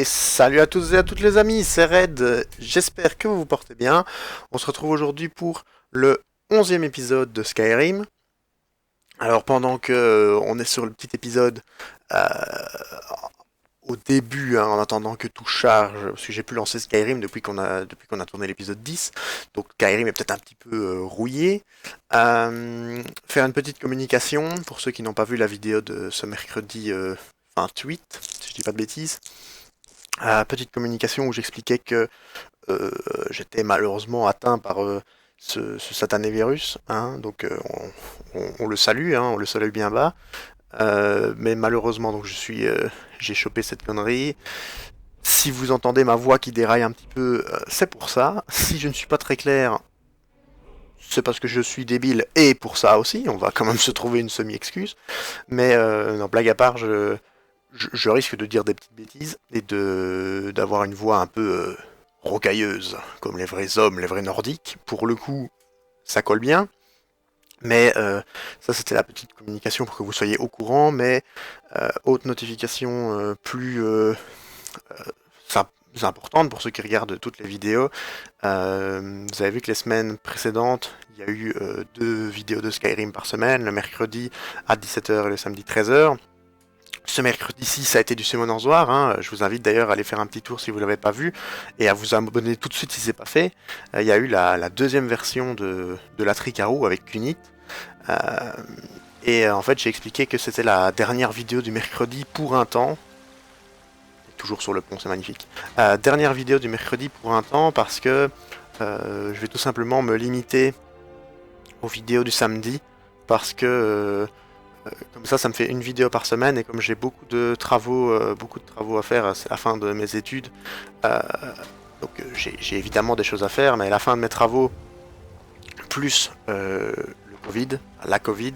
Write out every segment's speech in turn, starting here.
Et salut à tous et à toutes les amis, c'est Red, j'espère que vous vous portez bien. On se retrouve aujourd'hui pour le 11e épisode de Skyrim. Alors pendant que on est sur le petit épisode euh, au début, hein, en attendant que tout charge, parce que j'ai pu lancer Skyrim depuis qu'on a tourné l'épisode 10, donc Skyrim est peut-être un petit peu rouillé. Faire une petite communication pour ceux qui n'ont pas vu la vidéo de ce mercredi 28, si je dis pas de bêtises. Petite communication où j'expliquais que j'étais malheureusement atteint par ce satané virus, hein, donc on le salue, hein, on le salue bien bas. Mais malheureusement, donc j'ai chopé cette connerie. Si vous entendez ma voix qui déraille un petit peu, c'est pour ça. Si je ne suis pas très clair, c'est parce que je suis débile et pour ça aussi. On va quand même se trouver une semi-excuse. Mais non, blague à part, je risque de dire des petites bêtises et d'avoir une voix un peu rocailleuse, comme les vrais hommes, les vrais nordiques. Pour le coup, ça colle bien. Mais ça, c'était la petite communication pour que vous soyez au courant. Mais autre notification importante pour ceux qui regardent toutes les vidéos. Vous avez vu que les semaines précédentes, il y a eu 2 vidéos de Skyrim par semaine, le mercredi à 17h et le samedi 13h. Ce mercredi-ci, ça a été du Summoner's War, hein. Je vous invite d'ailleurs à aller faire un petit tour si vous ne l'avez pas vu, et à vous abonner tout de suite si ce n'est pas fait. Il y a eu la deuxième version de la Tricarou avec Kunit. Euh, en fait, j'ai expliqué que c'était la dernière vidéo du mercredi pour un temps. Toujours sur le pont, c'est magnifique. Dernière vidéo du mercredi pour un temps parce que je vais tout simplement me limiter aux vidéos du samedi parce que comme ça me fait une vidéo par semaine et comme j'ai beaucoup de travaux à faire, c'est la fin de mes études. euh, donc j'ai évidemment des choses à faire, mais à la fin de mes travaux, plus la Covid,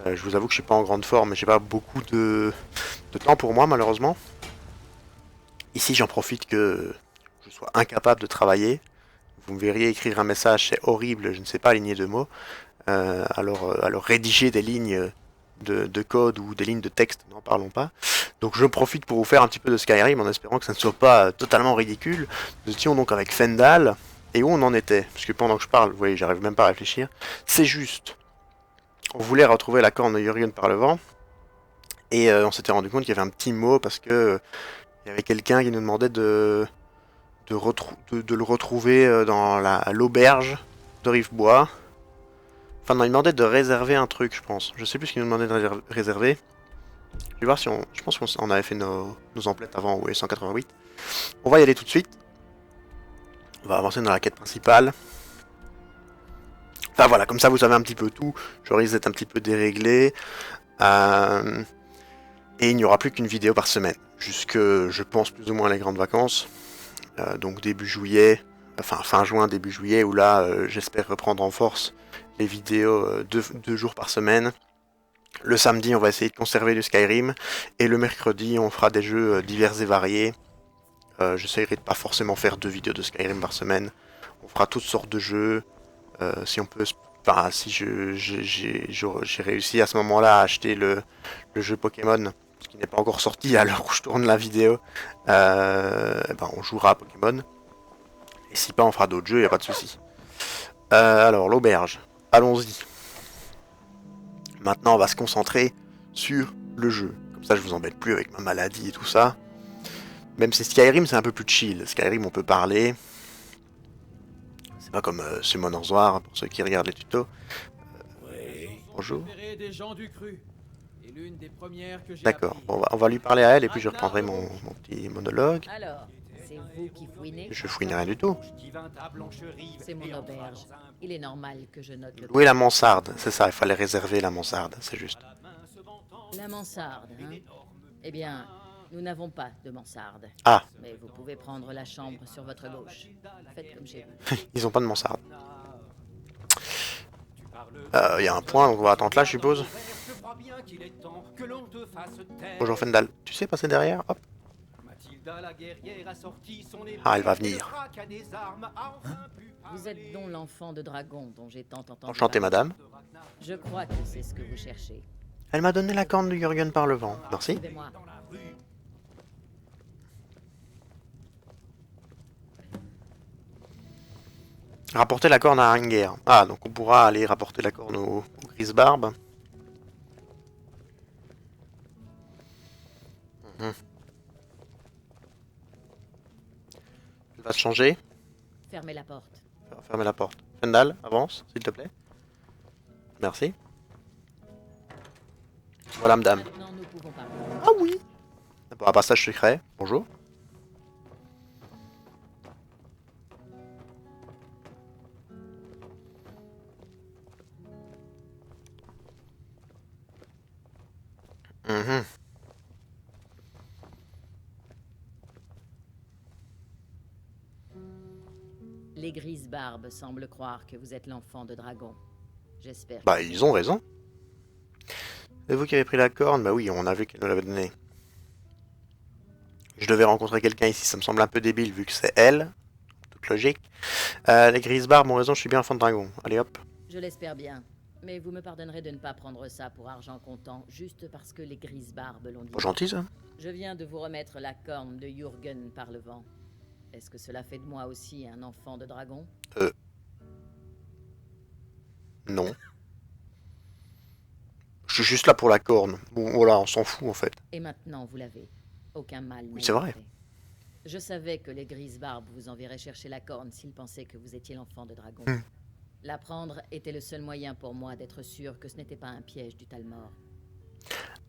je vous avoue que je suis pas en grande forme, j'ai pas beaucoup de temps pour moi malheureusement. Ici j'en profite que je sois incapable de travailler. Vous me verriez écrire un message, c'est horrible, je ne sais pas aligner de mots. Alors rédiger des lignes de code ou des lignes de texte, n'en parlons pas. Donc je profite pour vous faire un petit peu de Skyrim en espérant que ça ne soit pas totalement ridicule. Nous étions donc avec Fendal, et où on en était, parce que pendant que je parle, vous voyez, j'arrive même pas à réfléchir. C'est juste, on voulait retrouver la corne de Jurgen par le vent, et on s'était rendu compte qu'il y avait un petit mot, parce que il y avait quelqu'un qui nous demandait de le retrouver dans l'auberge de Rivebois. Enfin non, il demandait de réserver un truc, je pense. Je sais plus ce qu'il nous demandait de réserver. Je vais voir si on... Je pense qu'on avait fait nos emplettes avant, ouais, 188. On va y aller tout de suite. On va avancer dans la quête principale. Enfin voilà, comme ça vous savez un petit peu tout. Je risque d'être un petit peu déréglé. Et il n'y aura plus qu'une vidéo par semaine. Jusque, je pense, plus ou moins les grandes vacances. Donc début juillet, enfin fin juin, début juillet, où là, j'espère reprendre en force les vidéos 2 jours par semaine. Le samedi, on va essayer de conserver du Skyrim. Et le mercredi, on fera des jeux divers et variés. J'essaierai de pas forcément faire 2 vidéos de Skyrim par semaine. On fera toutes sortes de jeux. Si on peut... Enfin, si j'ai réussi à ce moment-là à acheter le jeu Pokémon, qui n'est pas encore sorti à l'heure où je tourne la vidéo, ben on jouera à Pokémon. Et si pas, on fera d'autres jeux, y a pas de souci. Alors, l'auberge. Allons-y. Maintenant, on va se concentrer sur le jeu. Comme ça, je vous embête plus avec ma maladie et tout ça. Même si Skyrim, c'est un peu plus chill. Skyrim, on peut parler. C'est pas comme Summoner's War, hein, pour ceux qui regardent les tutos. Oui. Bonjour. Des gens du cru. Et l'une des premières que j'ai D'accord, appris. bon, on va lui parler à elle et puis je reprendrai mon petit monologue. Alors, c'est vous qui fouinez? Je fouine rien du tout. C'est mon auberge. Il est normal que je note le Louer la prix. mansarde, c'est ça, il fallait réserver la mansarde, c'est juste. La mansarde, hein? Eh bien, nous n'avons pas de mansarde. Ah, Mais vous pouvez prendre la chambre sur votre gauche. Faites comme j'ai vu. ils ont pas de mansarde. Il y a un point, donc on va attendre là, je suppose. Bonjour Fendal, tu sais passer derrière? Hop. Ah, elle va venir. Vous êtes donc l'enfant de dragon dont j'ai tant entendu Enchanté, parler. madame. Je crois que c'est ce que vous cherchez. Elle m'a donné la corne de Jurgen par le vent. Merci. Suivez-moi. Rapporter la corne à Anger. Ah, donc on pourra aller rapporter la corne au Grisbarbe. Mhm. Elle va se changer. Fermez la porte. Fermer la porte. Fendal, avance, s'il te plaît. Merci. Voilà, madame. Maintenant, nous pouvons parler. Ah oui. Bon, un passage secret. Bonjour. Mhm. Les grises barbes semblent croire que vous êtes l'enfant de dragon. J'espère. Bah, ils ont raison. C'est vous qui avez pris la corne? Bah oui, on a vu qu'elle nous l'avait donnée. Je devais rencontrer quelqu'un ici, ça me semble un peu débile vu que c'est elle. Toute logique. Les grises barbes ont raison, je suis bien enfant de dragon. Allez hop. Je l'espère bien. Mais vous me pardonnerez de ne pas prendre ça pour argent comptant, juste parce que les grises barbes l'ont dit. Pas gentil ça. Je viens de vous remettre la corne de Jürgen par le vent. Est-ce que cela fait de moi aussi un enfant de dragon? Non. Je suis juste là pour la corne. Bon, voilà, on s'en fout en fait. Et maintenant, vous l'avez. Aucun mal. Oui, c'est vrai. Je savais que les grises barbes vous enverraient chercher la corne s'ils pensaient que vous étiez l'enfant de dragon. La prendre était le seul moyen pour moi d'être sûr que ce n'était pas un piège du Talmor.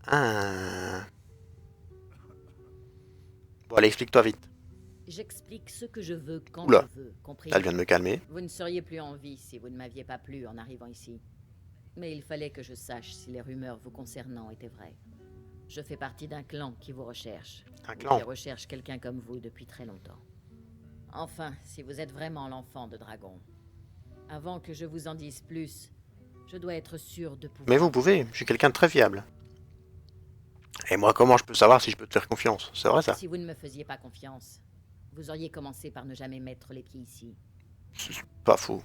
Ah. Bon, allez, explique-toi vite. J'explique ce que je veux quand Oula. je veux, compris? Elle vient de me calmer. Vous ne seriez plus en vie si vous ne m'aviez pas plu en arrivant ici. Mais il fallait que je sache si les rumeurs vous concernant étaient vraies. Je fais partie d'un clan qui vous recherche. Un clan. Qui recherche quelqu'un comme vous depuis très longtemps. Enfin, si vous êtes vraiment l'enfant de dragon. Avant que je vous en dise plus, je dois être sûr de pouvoir... Mais vous pouvez, je suis quelqu'un de très fiable. Et moi, comment je peux savoir si je peux te faire confiance? C'est vrai ça? Si vous ne me faisiez pas confiance, vous auriez commencé par ne jamais mettre les pieds ici. C'est pas faux.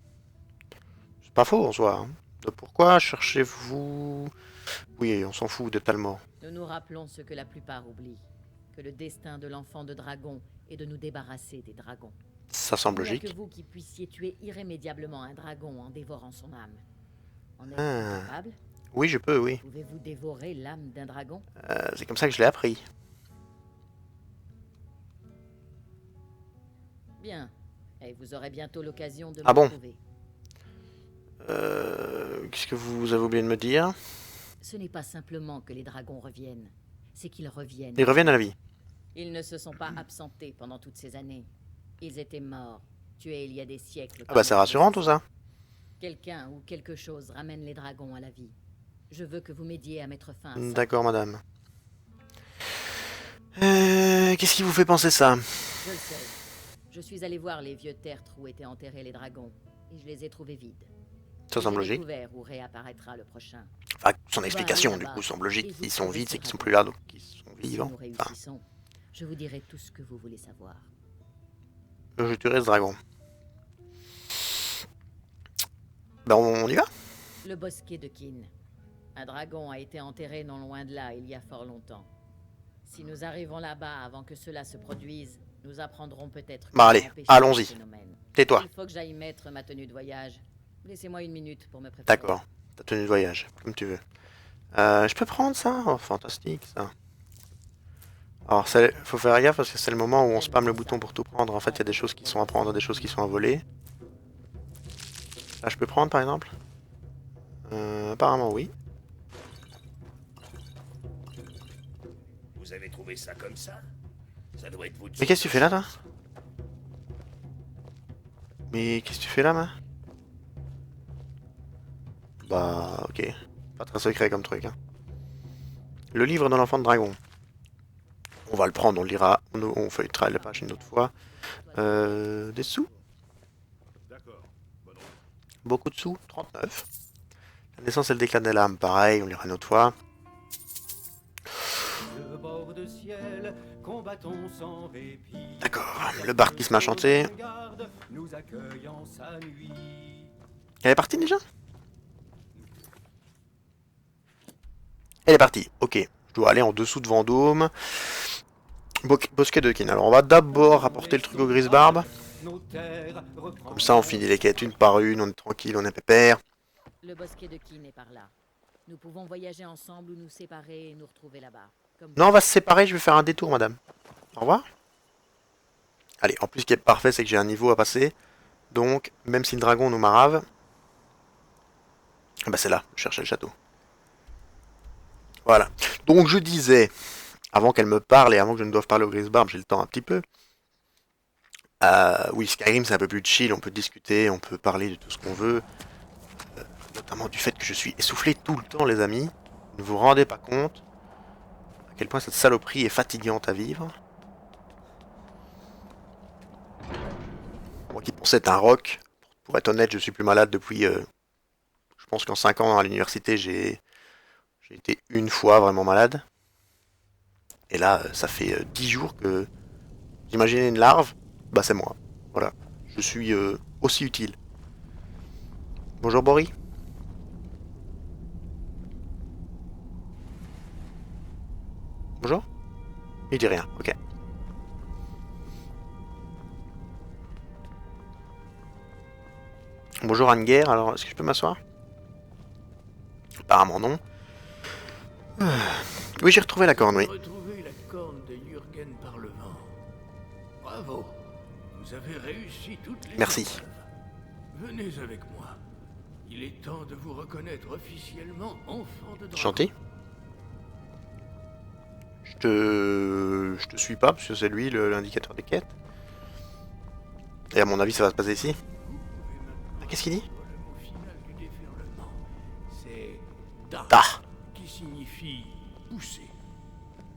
C'est pas faux en soi. Hein. Pourquoi cherchez-vous... Oui, on s'en fout des Talmor. Nous nous rappelons ce que la plupart oublient. Que le destin de l'enfant de dragon est de nous débarrasser des dragons. Ça semble Il n'y a logique. que vous qui puissiez tuer irrémédiablement un dragon en dévorant son âme. En êtes-vous Ah. capable? Oui, je peux, oui. Pouvez-vous dévorer l'âme d'un dragon? C'est comme ça que je l'ai appris. Bien. Et vous aurez bientôt l'occasion de Ah me bon? prouver. Qu'est-ce que vous avez oublié de me dire? Ce n'est pas simplement que les dragons reviennent, c'est qu'ils reviennent. Ils reviennent à la vie. Ils ne se sont pas absentés pendant toutes ces années. Ils étaient morts, tués il y a des siècles. Ah bah c'est rassurant tout ça. Quelqu'un ou quelque chose ramène les dragons à la vie. Je veux que vous m'aidiez à mettre fin à ça. D'accord, madame. Qu'est-ce qui vous fait penser ça? Je le sais. Je suis allé voir les vieux tertres où étaient enterrés les dragons, et je les ai trouvés vides. Ça semble J'ai logique. découvert où réapparaîtra le prochain. Enfin, son explication, Bah, du là-bas. coup, semble logique. Et vous S'ils sont pourrez vides, c'est se qu'ils sont rappeler. plus là, donc ils sont Si vivants. nous Enfin, réussissons, je vous dirai tout ce que vous voulez savoir. je tuerai ce dragon. Ben, on y va? Le bosquet de Kin. Un dragon a été enterré non loin de là il y a fort longtemps. Si nous arrivons là-bas avant que cela se produise, nous apprendrons peut-être... Bah, allez, comment empêcher allons-y. ce phénomène. Tais-toi. Il faut que j'aille mettre ma tenue de voyage. Laissez-moi une minute pour me préparer. D'accord. Ta tenue de voyage, comme tu veux. Je peux prendre ça? Oh, fantastique, ça. Alors, faut faire gaffe parce que c'est le moment où on spamme le bouton pour tout prendre. En fait, il y a des choses qui sont à prendre, des choses qui sont à voler. Là, je peux prendre, par exemple? Apparemment, oui. Vous avez trouvé ça comme ça? Ça doit être vous. Mais qu'est-ce que tu fais là, toi? Mais qu'est-ce que tu fais là, ma? Bah, ok. Pas très secret comme truc, hein. Le livre de l'enfant de dragon. On va le prendre, on le lira, on feuilletera la page une autre fois. Des sous? D'accord. Bonne route. Beaucoup de sous? 39. La naissance et le déclin des lames, pareil, on lira une autre fois. Le bord de ciel, combattons sans répit. D'accord, le bar qui se m'a chanté. Nous accueillant sa nuit. Elle est partie déjà? Elle est partie, ok. Je dois aller en dessous de Vendôme. Bosquet de Kin. Alors on va d'abord apporter le truc au Grisbarbe. nos terres reprendront. Comme ça, on finit les quêtes une par une, on est tranquille, on est pépère. Le bosquet de Kin est par là. Nous pouvons voyager ensemble ou nous séparer et nous retrouver là-bas. Comme Non, on va se séparer, je vais faire un détour, madame. Au revoir. Allez, en plus, ce qui est parfait, c'est que j'ai un niveau à passer. Donc, même si le dragon nous marave... Bah c'est là, je cherchais le château. Voilà. Donc je disais, avant qu'elle me parle et avant que je ne doive parler au Grisbarbe, j'ai le temps un petit peu. Oui, Skyrim c'est un peu plus chill, on peut discuter, on peut parler de tout ce qu'on veut. Notamment du fait que je suis essoufflé tout le temps, les amis. Ne vous rendez pas compte à quel point cette saloperie est fatigante à vivre. Moi qui pensais être un rock, pour être honnête, je suis plus malade depuis... je pense qu'en 5 ans à l'université, j'ai été une fois vraiment malade. Et là, ça fait 10 jours que... Vous imaginez une larve? Bah c'est moi. Voilà. Je suis aussi utile. Bonjour Boris. Bonjour. Il dit rien, ok. Bonjour Anne-Guerre, alors est-ce que je peux m'asseoir? Apparemment non. Oui, j'ai retrouvé la corne, oui. Retrouver la corne de Jürgen par le vent. Bravo. Vous avez réussi toutes les Merci. épreuves. Venez avec moi. Il est temps de vous reconnaître officiellement enfant de dragon. Gentil. Je te suis pas, parce que c'est lui l'indicateur des quêtes. Et à mon avis, ça va se passer ici. Qu'est-ce qu'il dit? Le mot final du déferlement, c'est Da, Da. qui signifie pousser.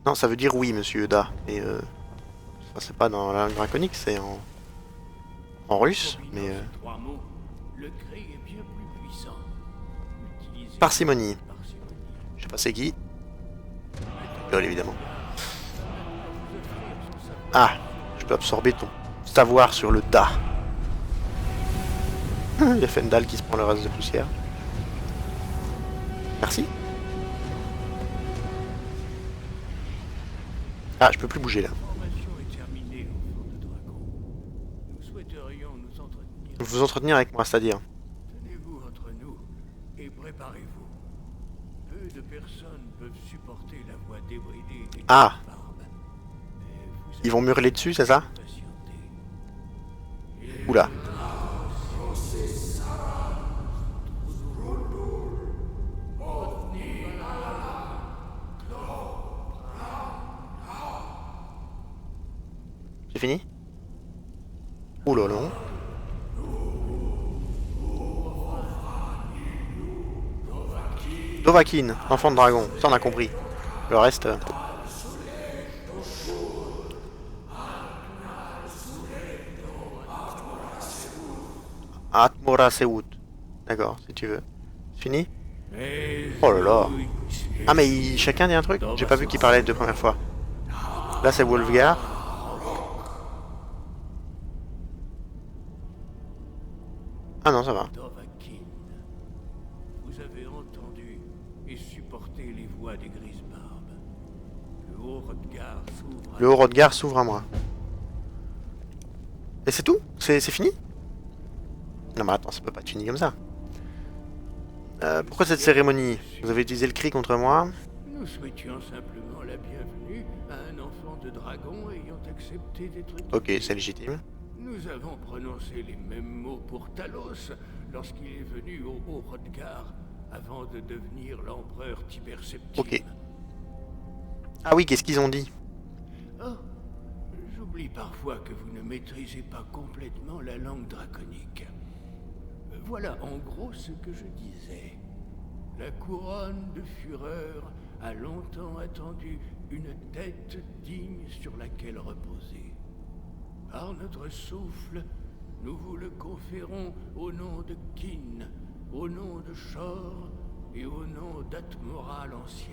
Non, ça veut dire oui, monsieur Da. Et ça, c'est pas dans la langue draconique, c'est en russe. Combinant Mais ces trois mots, le cri est bien plus puissant. Utilisez parcimonie. parcimonie. Je sais pas c'est qui. Lol, évidemment. Ah, je peux absorber ton savoir sur le Da. Il y a Fendal qui se prend le reste de poussière. Merci. Ah, je peux plus bouger là. La formation est terminée, enfant de dragon. Nous souhaiterions nous entretenir. Vous entretenir avec moi, c'est-à-dire. Tenez-vous entre nous et préparez-vous. Peu de personnes peuvent supporter la voix débridée des Ah. barbes. Mais vous Ils vont me hurler dessus, c'est ça? avez patienté. Oula. C'est fini? Oula non. Dovahkiin, enfant de dragon, ça on a compris. Le reste... Atmora Seoud. D'accord, si tu veux. C'est fini? Oh là là. Ah mais chacun dit un truc? J'ai pas vu qu'il parlait les deux premières fois. Là c'est Wolfgar. Ah non, ça va. Dovahkiin, vous avez entendu et supporté les voix des Grisbarbes. Le haut Hrothgar s'ouvre à Le haut Hrothgar s'ouvre à moi. Et c'est tout? C'est fini? Non mais attends, ça peut pas être fini comme ça. Pourquoi cette cérémonie? Vous avez utilisé le cri contre moi? Nous souhaitions simplement la bienvenue à un enfant de dragon ayant accepté d'être Ok, étudié. c'est légitime. Nous avons prononcé les mêmes mots pour Talos lorsqu'il est venu au haut Hrothgar avant de devenir l'empereur Tiber Septime. Ok. Ah oui, qu'est-ce qu'ils ont dit? Oh, j'oublie parfois que vous ne maîtrisez pas complètement la langue draconique. Voilà en gros ce que je disais. La couronne de Fureur a longtemps attendu une tête digne sur laquelle reposer. Par notre souffle, nous vous le conférons au nom de Kin, au nom de Shor et au nom d'Atmora l'ancienne.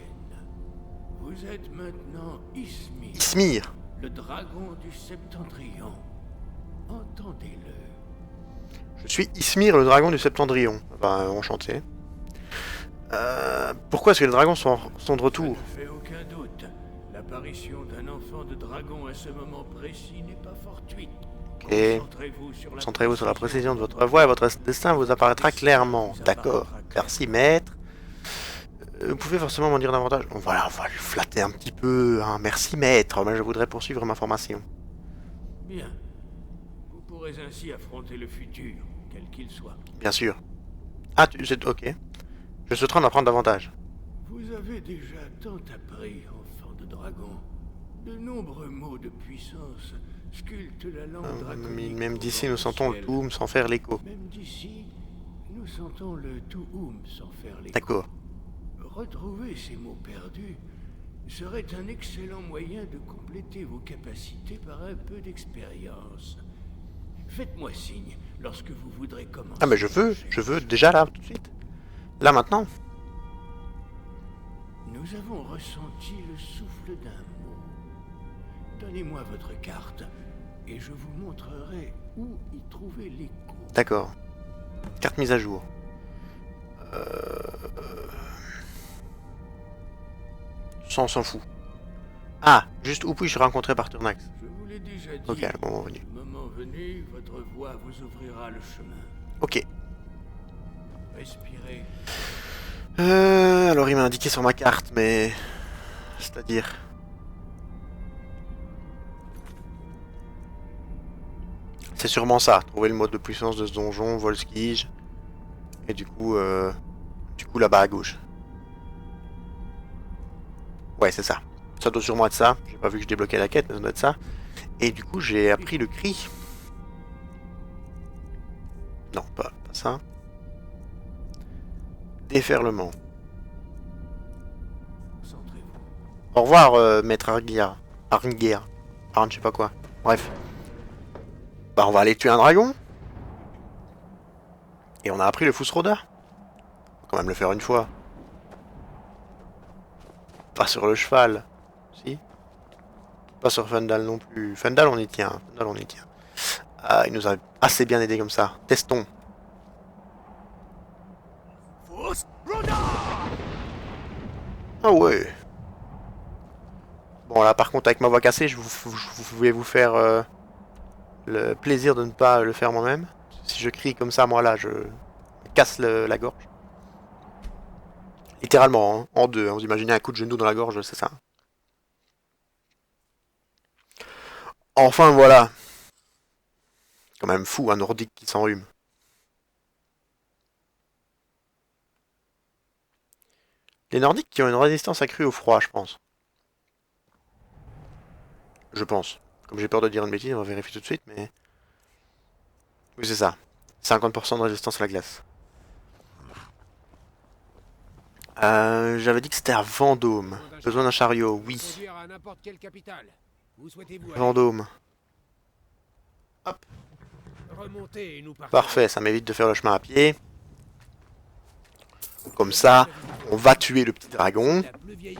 Vous êtes maintenant Ysmir, Ysmir. le dragon du Septentrion. Entendez-le. Je suis Ysmir, le dragon du Septentrion. Enfin, enchanté. Pourquoi est-ce que les dragons sont de Ça retour? ne fait aucun doute. L'apparition d'un enfant de dragon à ce moment précis n'est pas fortuite. Ok. Concentrez-vous Concentrez-vous sur la précision de votre voix et votre destin vous apparaîtra clairement. D'accord. Merci, maître. Vous pouvez forcément m'en dire davantage. Voilà, on va le flatter un petit peu. Hein. Merci, maître. Mais je voudrais poursuivre ma formation. Bien. Vous pourrez ainsi affronter le futur, quel qu'il soit. Bien sûr. Ah, ok. Je souhaiterais en apprendre davantage. Vous avez déjà tant appris, enfant de dragon. De nombreux mots de puissance sculptent la langue draconique. Même au d'ici, vent nous du sentons le ciel. Toum sans faire l'écho. Même d'ici, nous sentons le Tuum sans faire l'écho. D'accord. Retrouver ces mots perdus serait un excellent moyen de compléter vos capacités par un peu d'expérience. Faites-moi signe lorsque vous voudrez commencer. Ah mais je veux déjà là, tout de suite. Là maintenant. Nous avons ressenti le souffle d'un mot. Donnez-moi votre carte et je vous montrerai où y trouver l'écho. D'accord. Carte mise à jour. Ça on s'en fout. Ah, juste où puis-je rencontrer Parturnax? Je vous l'ai déjà dit. Ok, le moment venu. Le moment venu, votre voix vous ouvrira le chemin. Ok. Respirez. Alors il m'a indiqué sur ma carte, mais... C'est-à-dire... C'est sûrement ça, trouver le mode de puissance de ce donjon, Volskij. Et du coup là-bas à gauche. Ouais, c'est ça. Ça doit sûrement être ça. J'ai pas vu que je débloquais la quête, mais ça doit être ça. Et du coup, j'ai appris le cri. Non, pas ça. Déferlement. Concentrez-vous. Au revoir, maître Arngeir. Arngeir. Arn, je sais pas quoi. Bref. Bah, on va aller tuer un dragon. Et on a appris le Fusroda. Faut quand même le faire une fois. Pas sur le cheval. Si. Pas sur Fendal non plus. Fendal, on y tient. Fendal, on y tient. Ah, il nous a assez bien aidé comme ça. Testons. Ah ouais. Bon, là, par contre, avec ma voix cassée, je vais vous faire le plaisir de ne pas le faire moi-même. Si je crie comme ça, moi, là, je me casse la gorge. Littéralement, hein, en deux. Hein. Vous imaginez un coup de genou dans la gorge, c'est ça. Enfin, voilà. Quand même fou, un nordique qui s'enrhume. Les nordiques qui ont une résistance accrue au froid, je pense. Je pense. Comme j'ai peur de dire une bêtise, on va vérifier tout de suite, mais... Oui, c'est ça. 50% de résistance à la glace. J'avais dit que c'était à Vendôme. Besoin d'un chariot, oui. Conduire à n'importe quelle capitale. Où souhaitez-vous aller? Vendôme. Hop. Remontez et nous partons. Parfait, ça m'évite de faire le chemin à pied. Comme ça, on va tuer le petit dragon.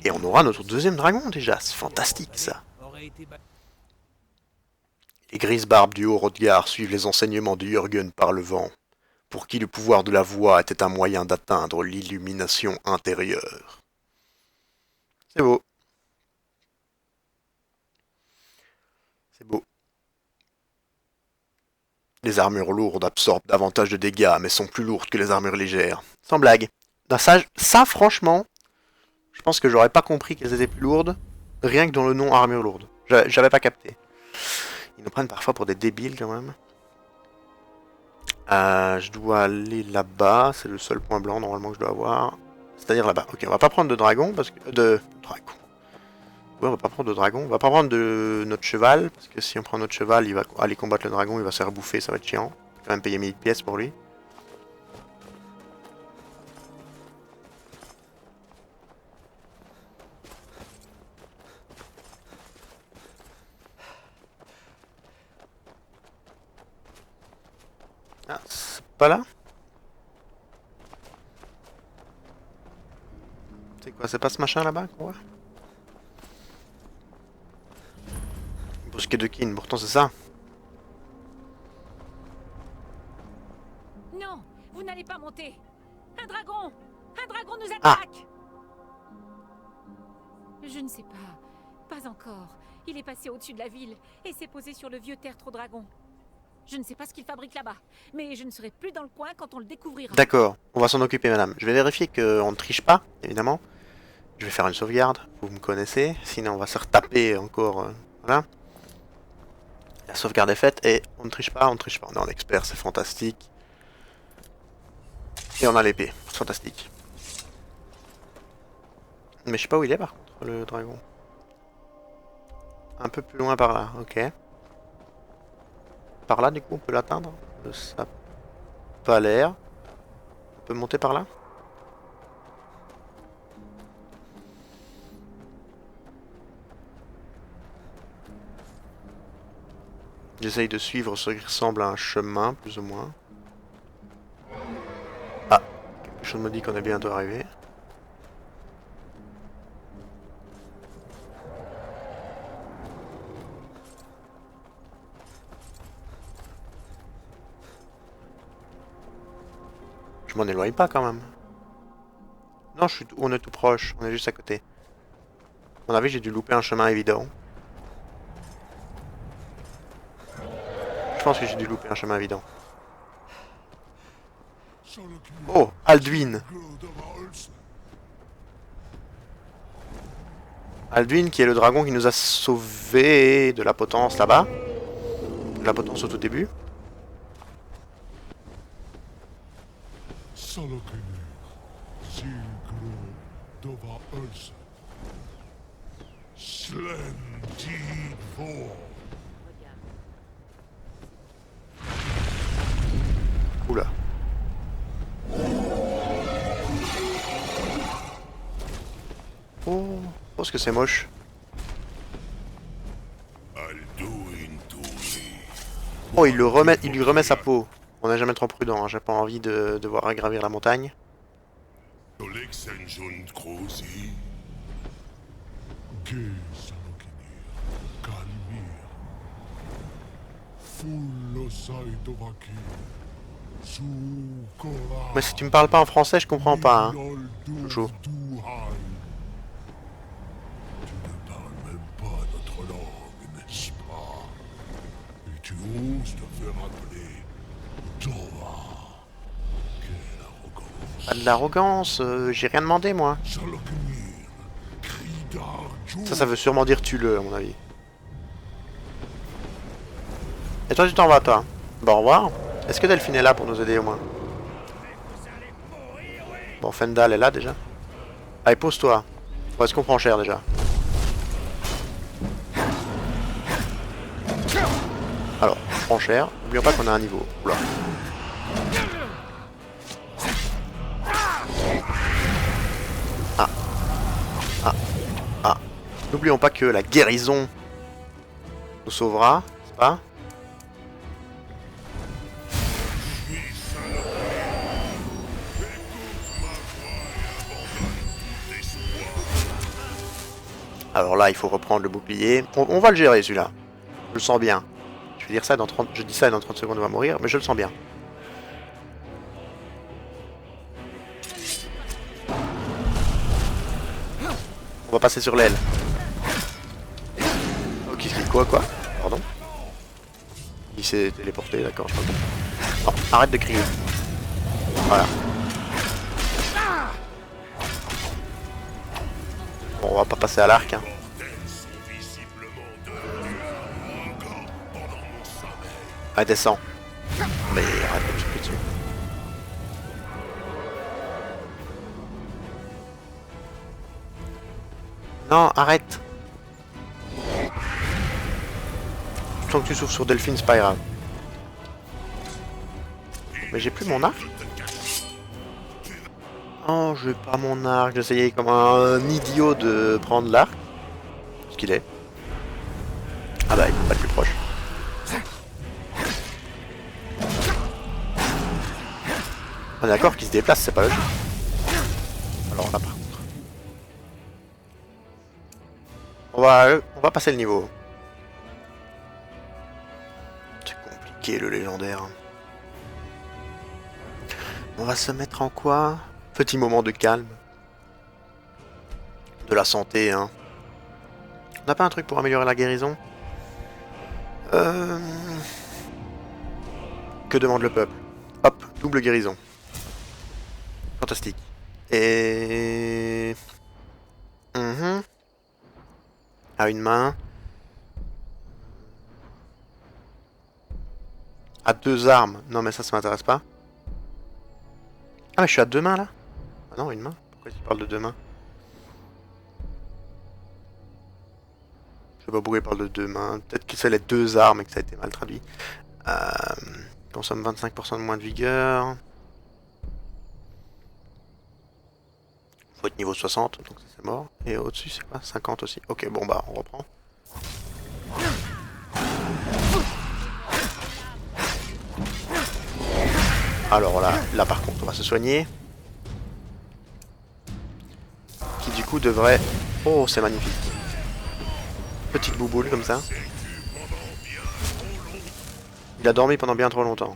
Et on aura notre deuxième dragon déjà. C'est fantastique ça. Les grises barbes du Haut-Rodgar suivent les enseignements de Jürgen par le vent, pour qui le pouvoir de la voix était un moyen d'atteindre l'illumination intérieure. C'est beau. C'est beau. Les armures lourdes absorbent davantage de dégâts, mais sont plus lourdes que les armures légères. Sans blague. Ça, franchement, je pense que j'aurais pas compris qu'elles étaient plus lourdes, rien que dans le nom armure lourde. J'avais pas capté. Ils nous prennent parfois pour des débiles quand même. Je dois aller là-bas, c'est le seul point blanc normalement que je dois avoir. C'est-à-dire là-bas. Ok, on va pas prendre de dragon parce que... Dragon. Ouais, on va pas prendre de dragon. On va pas prendre de notre cheval, parce que si on prend notre cheval, il va aller combattre le dragon, il va se faire bouffer, ça va être chiant. On va quand même payer 1000 pièces pour lui. Ah, c'est pas là? C'est quoi, c'est pas ce machin là-bas qu'on voit? Brusquet de Kin, pourtant c'est ça. Non, vous n'allez pas monter. Un dragon! Un dragon nous Ah. attaque! Je ne sais pas. Pas encore. Il est passé au-dessus de la ville et s'est posé sur le vieux tertre au dragon. Je ne sais pas ce qu'il fabrique là-bas, mais je ne serai plus dans le coin quand on le découvrira. D'accord, on va s'en occuper, madame. Je vais vérifier qu'on ne triche pas, évidemment. Je vais faire une sauvegarde, vous me connaissez. Sinon, on va se retaper encore. Voilà. La sauvegarde est faite et on ne triche pas, on ne triche pas. On est en expert, c'est fantastique. Et on a l'épée, fantastique. Mais je sais pas où il est par contre, le dragon. Un peu plus loin par là, ok. Par là, du coup, on peut l'atteindre. Ça n'a pas l'air. On peut monter par là. J'essaye de suivre ce qui ressemble à un chemin, plus ou moins. Ah, quelque chose me dit qu'on est bientôt arrivé. Je m'en éloigne pas quand même. Non, on est tout proche, on est juste à côté. À mon avis, j'ai dû louper un chemin évident. Je pense que j'ai dû louper un chemin évident. Oh, Alduin. Alduin qui est le dragon qui nous a sauvés de la potence là-bas. De la potence au tout début. Oula. Oh, parce que c'est moche. Oh, il lui remet sa peau. On n'est jamais trop prudent, hein. J'ai pas envie de devoir gravir la montagne. Mais si tu me parles pas en français, je comprends pas, hein. Toujours. Pas de l'arrogance, j'ai rien demandé moi. Ça veut sûrement dire tue-le à mon avis. Et toi tu t'en vas toi. Bon au revoir. Est-ce que Delphine est là pour nous aider au moins? Bon Fendal est là déjà. Allez pose-toi. Est-ce qu'on prend cher déjà? Alors, on prend cher. N'oublions pas qu'on a un niveau. Oula. Ah. Ah. Ah. N'oublions pas que la guérison nous sauvera, c'est pas? Alors là, il faut reprendre le bouclier. On va le gérer celui-là. Je le sens bien. Je vais dire ça dans 30... Je dis ça et dans 30 secondes on va mourir, mais je le sens bien. On va passer sur l'aile. Oh, quoi Pardon. Il s'est téléporté, d'accord, je comprends. Non, arrête de crier. Voilà. Bon, on va pas passer à l'arc, hein. Ah, descends. Mais arrête de me choper dessus. Non, arrête. Tant que tu souffles sur Delphine, c'est pas grave. Mais j'ai plus mon arc. Oh, je veux pas mon arc. J'essayais comme un idiot de prendre l'arc. Ce qu'il est. Ah bah, il faut pas être plus proche. On est d'accord qu'il se déplace, c'est pas logique. Alors là par contre. On va passer le niveau. C'est compliqué le légendaire. On va se mettre en quoi? Petit moment de calme. De la santé, hein. On n'a pas un truc pour améliorer la guérison? que demande le peuple? Hop, double guérison. Fantastique. Et... À une main. À 2 armes. Non mais ça m'intéresse pas. Ah mais je suis à 2 mains là? Ah non, une main. Pourquoi tu parles de 2 mains? Je sais pas pourquoi il parle de 2 mains. Peut-être que c'est les 2 armes et que ça a été mal traduit. Consomme 25% de moins de vigueur. Faut être niveau 60, donc ça c'est mort. Et au-dessus c'est quoi? 50 aussi. Ok, bon bah on reprend. Alors là par contre on va se soigner. Qui du coup devrait... Oh c'est magnifique. Petite bouboule comme ça. Il a dormi pendant bien trop longtemps.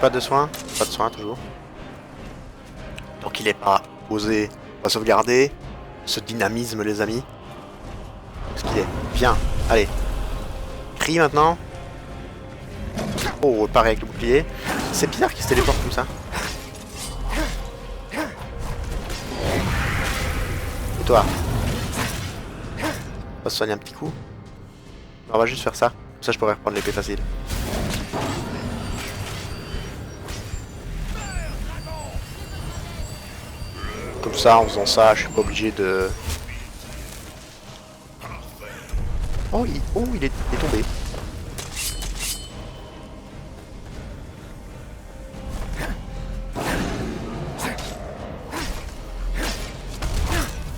Pas de soins? Pas de soins toujours. Donc il est pas posé. On va sauvegarder ce dynamisme les amis. Ce qu'il est. Bien. Allez. Crie maintenant. Oh, pareil avec le bouclier. C'est bizarre qu'il se téléporte comme ça. Et toi? On va se soigner un petit coup. On va juste faire ça. Comme ça je pourrais reprendre l'épée facile. Comme ça, en faisant ça, je suis pas obligé de... Oh, il est tombé.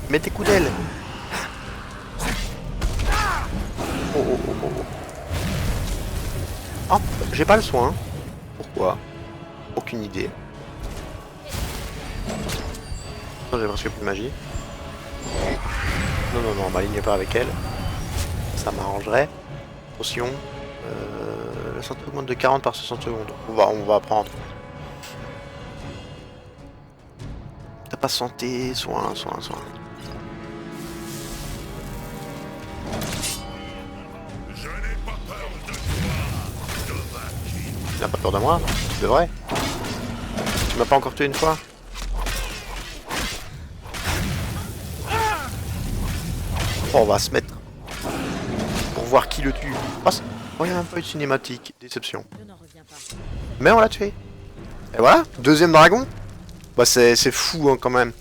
Mets tes coups d'aile. Oh, oh, oh, oh. Oh, j'ai pas le soin. Pourquoi? Aucune idée. J'ai presque plus de magie. Non, m'alignez pas avec elle. Ça m'arrangerait. Potion. La santé augmente de 40 par 60 secondes. On va prendre. T'as pas santé, soin. Tu n'as pas peur de moi? Tu devrais. Tu m'as pas encore tué une fois? Oh, on va se mettre pour voir qui le tue. Oh, il n'y a même pas eu de cinématique. Déception. Mais on l'a tué. Et voilà, deuxième dragon. Bah c'est fou hein, quand même.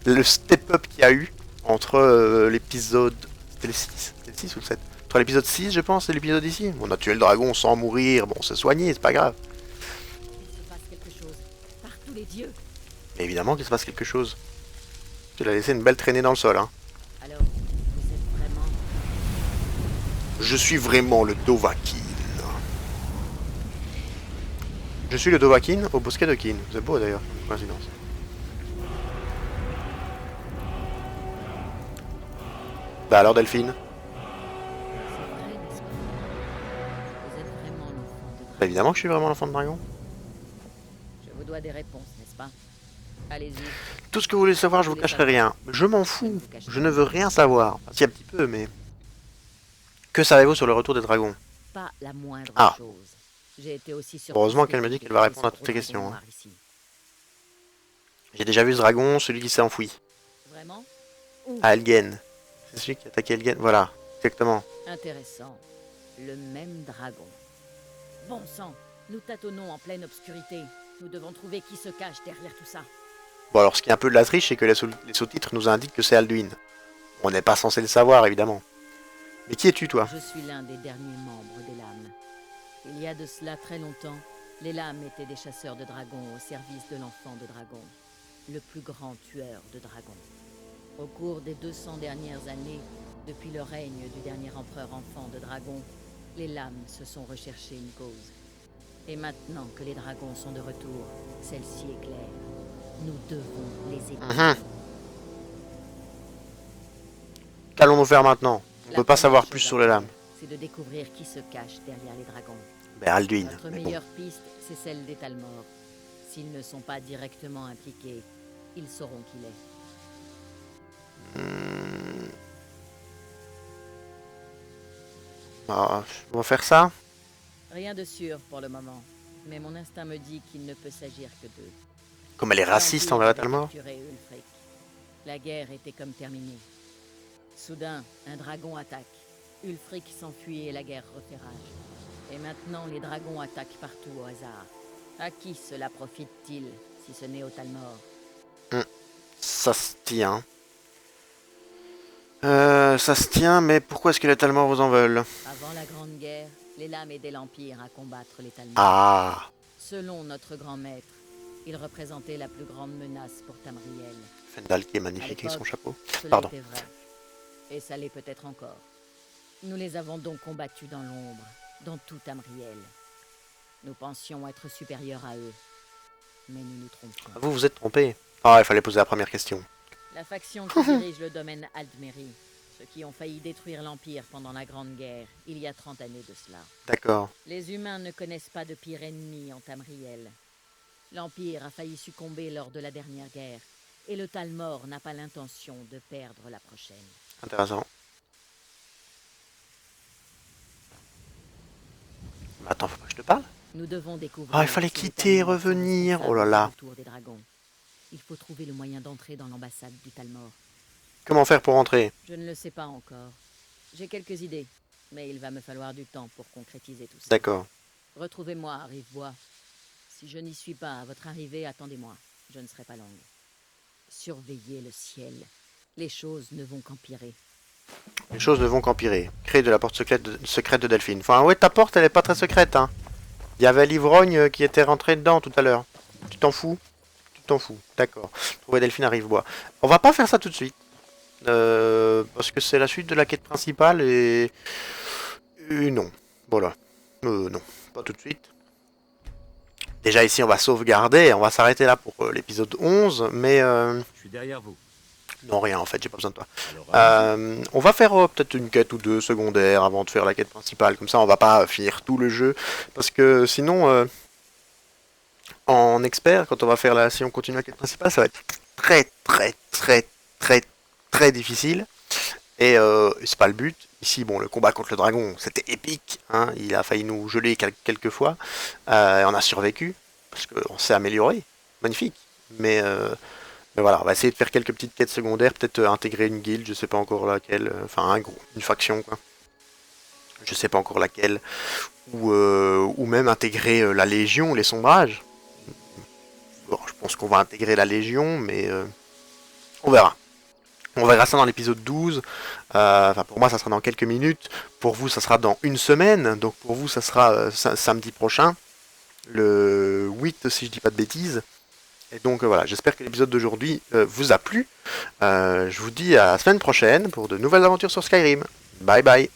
Le step-up qu'il y a eu entre l'épisode... C'était le 6? C'était le 6 ou le 7? Entre l'épisode 6 je pense et l'épisode ici. On a tué le dragon sans mourir. Bon, on s'est soigné, c'est pas grave. Il se passe quelque chose. Par tous les dieux. Mais évidemment qu'il se passe quelque chose. Tu l'as laissé une belle traînée dans le sol. Hein. Alors, vous êtes vraiment... Je suis vraiment le Dovahkiin. Je suis le Dovahkiin au bosquet de Kin. C'est beau d'ailleurs, coïncidence. Bah alors Delphine? C'est vrai, n'est-ce pas? Vous êtes vraiment l'enfant de Bah dragon. évidemment que je suis vraiment l'enfant de dragon. Je vous dois des réponses, n'est-ce pas? Allez-y. Tout ce que vous voulez savoir, je vous cacherai rien. Je m'en fous. Je ne veux rien savoir. Enfin, si un petit peu, mais... Que savez-vous sur le retour des dragons? Pas la moindre Ah. chose. J'ai été aussi surprise Heureusement que qu'elle me vous dit qu'elle va répondre à ce toutes les gros questions, dragon hein. noir ici. J'ai déjà vu ce dragon, celui qui s'est enfoui. Vraiment? Où? À Elgen. C'est celui qui a attaqué Elgen. Voilà, exactement. Intéressant. Le même dragon. Bon sang, nous tâtonnons en pleine obscurité. Nous devons trouver qui se cache derrière tout ça. Bon alors, ce qui est un peu de la triche, c'est que les sous-titres nous indiquent que c'est Alduin. On n'est pas censé le savoir, évidemment. Mais qui es-tu, toi? Je suis l'un des derniers membres des Lames. Il y a de cela très longtemps, les Lames étaient des chasseurs de dragons au service de l'enfant de dragon, le plus grand tueur de dragons. Au cours des 200 dernières années, depuis le règne du dernier empereur enfant de dragon, les Lames se sont recherchées une cause. Et maintenant que les dragons sont de retour, celle-ci est claire. Nous devons les aider. Qu'allons-nous faire maintenant? On ne peut pas savoir plus sur les lames. c'est de découvrir qui se cache derrière les dragons. Ben Alduin, Notre mais bon. meilleure piste, c'est celle des Talmor. S'ils ne sont pas directement impliqués, ils sauront qui l'est. Ah, on va faire ça. Rien de sûr pour le moment, mais mon instinct me dit qu'il ne peut s'agir que d'eux. Comme elle est raciste envers les Talmor. Ulfric. La guerre était comme terminée. Soudain, un dragon attaque. Ulfric s'enfuit et la guerre refait rage. Et maintenant, les dragons attaquent partout au hasard. À qui cela profite-t-il, si ce n'est aux Talmor? Ça se tient. Ça se tient, mais pourquoi est-ce que les Talmor vous en veulent? Avant la Grande Guerre, les lames aidaient l'Empire à combattre les Talmor. Ah, Selon notre grand maître, ils représentaient la plus grande menace pour Tamriel. Fendal qui est À magnifique avec son l'époque, chapeau. Cela Pardon. était vrai. Et ça l'est peut-être encore. Nous les avons donc combattus dans l'ombre, dans tout Tamriel. Nous pensions être supérieurs à eux. Mais nous nous trompions. Vous vous êtes trompé. Ah, il fallait poser la première question. La faction qui dirige le domaine Aldmeri, ceux qui ont failli détruire l'Empire pendant la Grande Guerre, il y a 30 années de cela. D'accord. Les humains ne connaissent pas de pire ennemi en Tamriel. L'Empire a failli succomber lors de la dernière guerre, et le Talmor n'a pas l'intention de perdre la prochaine. Intéressant. Mais attends, faut pas que je te parle. Nous devons découvrir... Ah, il fallait si les quitter et Talmor sont revenir. responsables Oh là là. du retour des dragons. Il faut trouver le moyen d'entrer dans l'ambassade du Talmor. Comment faire pour entrer? Je ne le sais pas encore. J'ai quelques idées, mais il va me falloir du temps pour concrétiser tout ça. D'accord. Retrouvez-moi à Rivebois. Si je n'y suis pas à votre arrivée, attendez-moi. Je ne serai pas longue. Surveillez le ciel. Les choses ne vont qu'empirer. Les choses ne vont qu'empirer. Créer de la porte secrète de Delphine. Enfin, ouais, ta porte, elle est pas très secrète, hein. Il y avait l'ivrogne qui était rentré dedans tout à l'heure. Tu t'en fous? Tu t'en fous. D'accord. Trouver Delphine à Rivebois. On va pas faire ça tout de suite. Parce que c'est la suite de la quête principale et non. Voilà. Non. Pas tout de suite. Déjà ici on va sauvegarder, on va s'arrêter là pour l'épisode 11, mais Je suis derrière vous. non rien en fait, j'ai pas besoin de toi. Alors, On va faire peut-être une quête ou deux secondaires avant de faire la quête principale, comme ça on va pas finir tout le jeu, parce que sinon en expert, quand on va faire si on continue la quête principale, ça va être très difficile, et c'est pas le but. Ici, bon, le combat contre le dragon, c'était épique, hein, il a failli nous geler quelques fois, on a survécu, parce qu'on s'est amélioré, magnifique, mais voilà, on va essayer de faire quelques petites quêtes secondaires, peut-être intégrer une guilde, je sais pas encore laquelle, enfin une faction, quoi, je sais pas encore laquelle, ou même intégrer la Légion, les sombrages. Bon, je pense qu'on va intégrer la Légion, mais on verra. On verra ça dans l'épisode 12. Enfin, pour moi, ça sera dans quelques minutes. Pour vous, ça sera dans une semaine. Donc, pour vous, ça sera samedi prochain. Le 8, si je dis pas de bêtises. Et donc, voilà. J'espère que l'épisode d'aujourd'hui vous a plu. Je vous dis à la semaine prochaine pour de nouvelles aventures sur Skyrim. Bye bye.